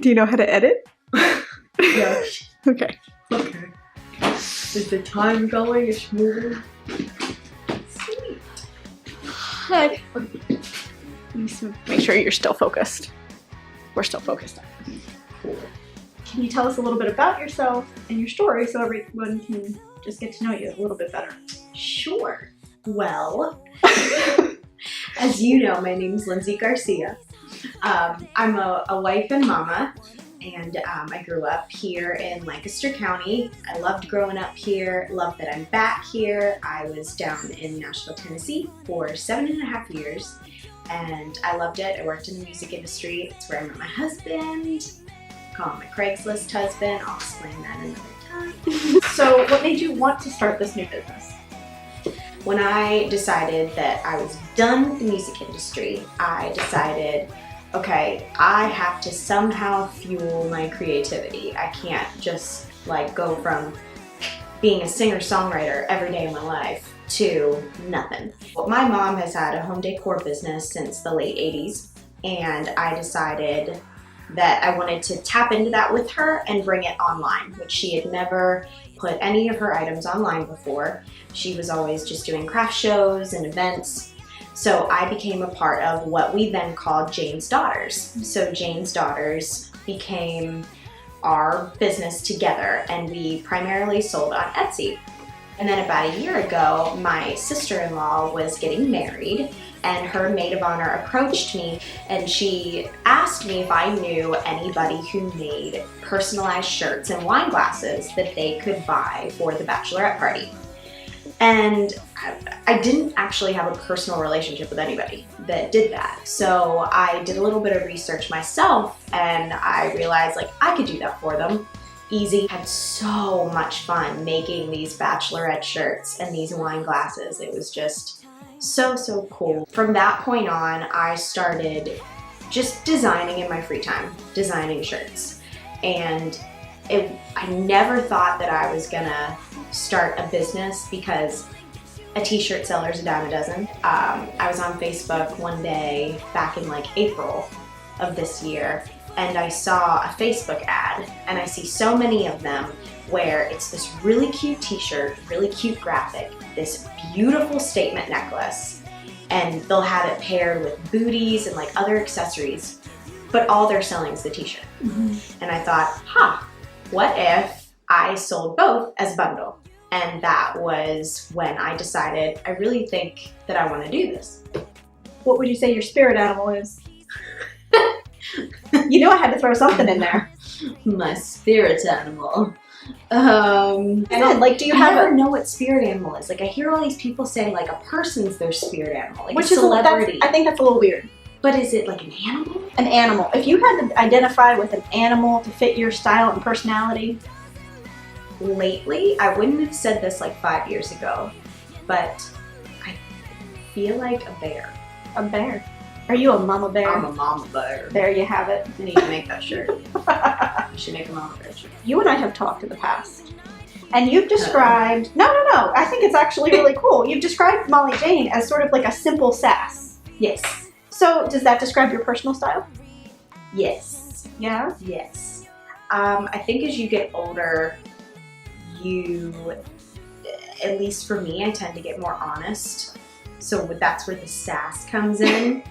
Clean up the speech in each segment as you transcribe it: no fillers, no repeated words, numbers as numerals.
Do you know how to edit? Yeah. Okay. Okay. Is the time going? It's moving. Sweet. Hi. Make sure you're still focused. We're still focused on it. Cool. Can you tell us a little bit about yourself and your story so everyone can just get to know you a little bit better? Sure. Well, as you know, my name's Lindsey Garcia. I'm a wife and mama, and I grew up here in Lancaster County. I loved growing up here, loved that I'm back here. I was down in Nashville, Tennessee for 7.5 years, and I loved it. I worked in the music industry. It's where I met my husband. Call him my Craigslist husband. I'll explain that another time. So what made you want to start this new business? When I decided that I was done with the music industry, I decided, okay, I have to somehow fuel my creativity. I can't just like go from being a singer-songwriter every day of my life to nothing. Well, my mom has had a home decor business since the late 80s, and I decided that I wanted to tap into that with her and bring it online, which she had never put any of her items online before. She was always just doing craft shows and events. So I became a part of what we then called Jane's Daughters. So Jane's Daughters became our business together, and we primarily sold on Etsy. And then about a year ago, my sister-in-law was getting married, and her maid of honor approached me, and she asked me if I knew anybody who made personalized shirts and wine glasses that they could buy for the bachelorette party. And I didn't actually have a personal relationship with anybody that did that. So I did a little bit of research myself, and I realized like I could do that for them. Easy. Had so much fun making these bachelorette shirts and these wine glasses. It was just so cool. From that point on, I started just designing in my free time, designing shirts. And I never thought that I was gonna start a business because a t-shirt seller's a dime a dozen. I was on Facebook one day back in like April of this year, and I saw a Facebook ad, and I see so many of them where it's this really cute t-shirt, really cute graphic, this beautiful statement necklace, and they'll have it paired with booties and like other accessories, but all they're selling is the t-shirt. Mm-hmm. And I thought, what if I sold both as a bundle? And that was when I decided I really think that I want to do this. What would you say your spirit animal is? You know I had to throw something in there. My spirit animal. Do you I never know what spirit animal is. Like I hear all these people saying like a person's their spirit animal, like which a celebrity. I think that's a little weird. But is it like an animal? An animal. If you had to identify with an animal to fit your style and personality. Lately, I wouldn't have said this like 5 years ago, but I feel like a bear. A bear. Are you a mama bear? I'm a mama bear. There you have it. I need to make that shirt. I should make a mama bear shirt. You and I have talked in the past, and you've described... No. I think it's actually really cool. You've described Molly Jane as sort of like a simple sass. Yes. So does that describe your personal style? Yes. Yeah? Yes. I think as you get older, at least for me, I tend to get more honest. So that's where the sass comes in.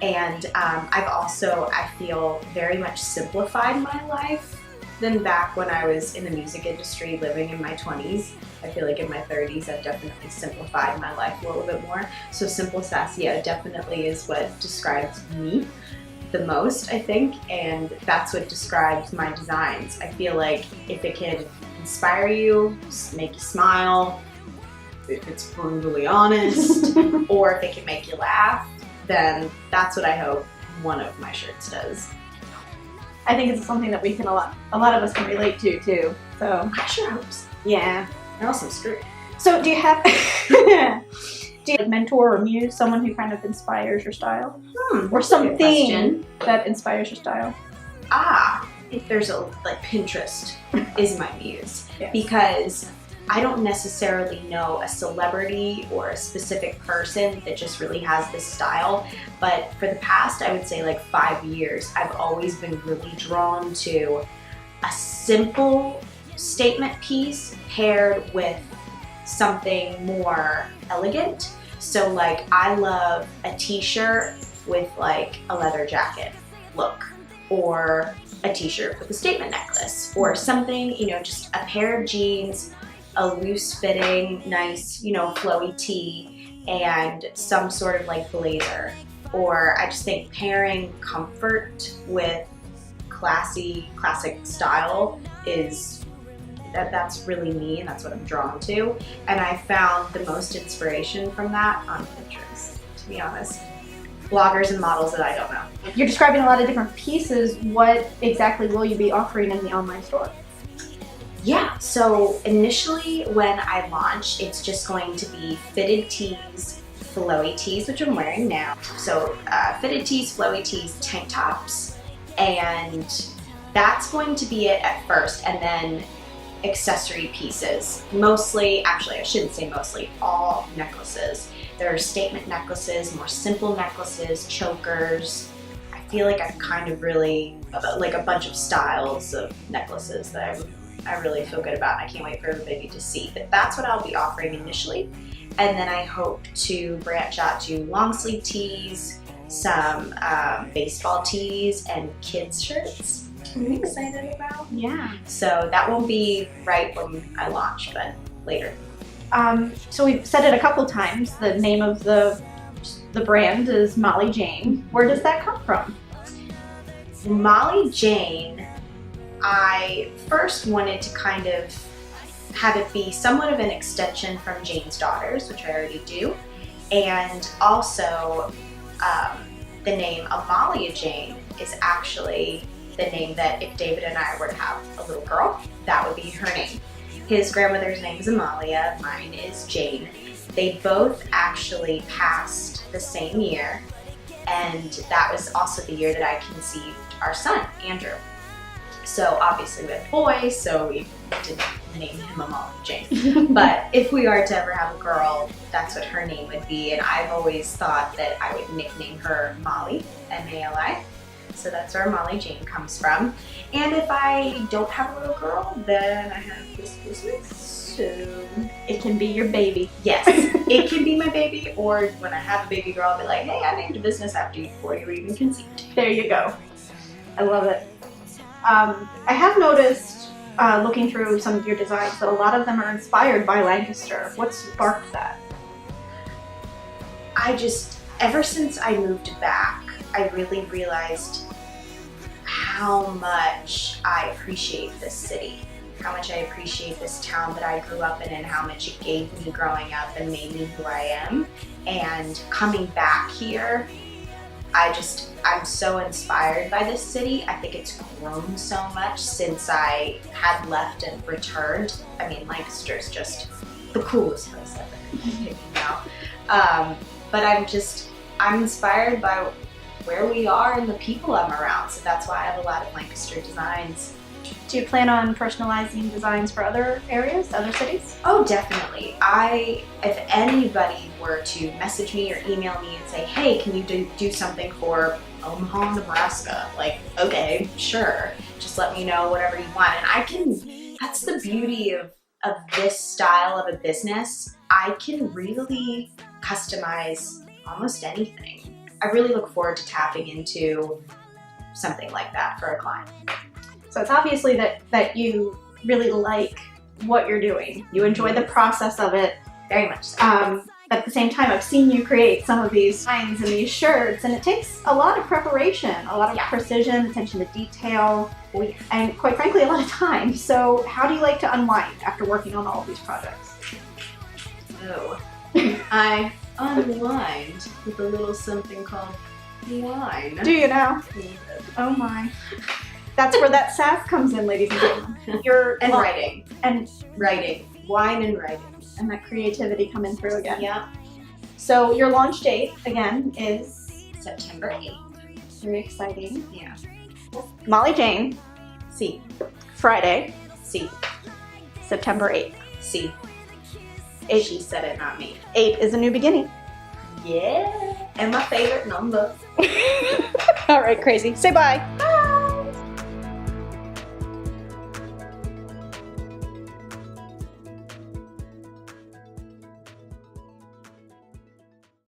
And I've also, I feel, very much simplified my life than back when I was in the music industry living in my 20s. I feel like in my 30s I've definitely simplified my life a little bit more. So simple sass, yeah, definitely is what describes me the most, I think, and that's what describes my designs. I feel like if it can inspire you, make you smile, if it's brutally honest, or if it can make you laugh, then that's what I hope one of my shirts does. I think it's something that we can a lot of us can relate to too. So I sure hope so. Yeah. And also screw. So do you have a mentor or muse, someone who kind of inspires your style? Or something that inspires your style? If there's like Pinterest is my muse. Yes. Because I don't necessarily know a celebrity or a specific person that just really has this style, but for the past, I would say like 5 years, I've always been really drawn to a simple statement piece paired with something more elegant. So like I love a t-shirt with like a leather jacket look, or a t-shirt with a statement necklace, or something, you know, just a pair of jeans, a loose fitting, nice, you know, flowy tee, and some sort of like blazer. Or I just think pairing comfort with classic style is, that's really me, and that's what I'm drawn to. And I found the most inspiration from that on Pinterest, to be honest. Bloggers and models that I don't know. You're describing a lot of different pieces. What exactly will you be offering in the online store? Yeah, so initially when I launch, it's just going to be fitted tees, flowy tees, which I'm wearing now. So fitted tees, flowy tees, tank tops, and that's going to be it at first, and then accessory pieces. Mostly, actually I shouldn't say mostly, all necklaces. There are statement necklaces, more simple necklaces, chokers. I feel like I've kind of really, like a bunch of styles of necklaces that I really feel good about. I can't wait for everybody to see. But that's what I'll be offering initially. And then I hope to branch out to long sleeve tees, some baseball tees, and kids shirts. I'm excited about. Yeah. So that won't be right when I launch, but later. So we've said it a couple times. The name of the brand is Molly Jane. Where does that come from? Molly Jane, I first wanted to kind of have it be somewhat of an extension from Jane's Daughters, which I already do, and also the name Amalia Jane is actually the name that if David and I were to have a little girl, that would be her name. His grandmother's name is Amalia, mine is Jane. They both actually passed the same year, and that was also the year that I conceived our son, Andrew. So obviously we have boys, so we didn't name him Amalia Jane. But if we are to ever have a girl, that's what her name would be, and I've always thought that I would nickname her Molly, M-A-L-I. So that's where Molly Jane comes from. And if I don't have a little girl, then I have this business. So it can be your baby. Yes, it can be my baby, or when I have a baby girl, I'll be like, hey, I named a business after you before you were even conceived. There you go. I love it. I have noticed, looking through some of your designs, that a lot of them are inspired by Lancaster. What sparked that? Ever since I moved back, I really realized how much I appreciate this city, how much I appreciate this town that I grew up in, and how much it gave me growing up and made me who I am. And coming back here, I'm so inspired by this city. I think it's grown so much since I had left and returned. I mean, Lancaster is just the coolest place ever, you know. But I'm inspired by where we are and the people I'm around. So that's why I have a lot of Lancaster designs. Do you plan on personalizing designs for other areas, other cities? Oh, definitely. If anybody were to message me or email me and say, hey, can you do something for Omaha, Nebraska? Like, okay, sure. Just let me know whatever you want. And that's the beauty of this style of a business. I can really customize almost anything. I really look forward to tapping into something like that for a client. So it's obviously that you really like what you're doing. You enjoy the process of it. Very much so. At the same time, I've seen you create some of these signs and these shirts, and it takes a lot of preparation, a lot of precision, attention to detail, and quite frankly, a lot of time. So how do you like to unwind after working on all of these projects? Oh, I unwind with a little something called wine. Do you now? Oh my. That's where that sass comes in, ladies and gentlemen. Writing. And writing. Wine and writing. And that creativity coming through again. Yeah. So your launch date, again, is September 8th. Very exciting. Yeah. Molly Jane. See. Friday. See. September 8th. See, she said it, not me. 8 is a new beginning. Yeah, and my favorite number. All right, crazy. Say bye.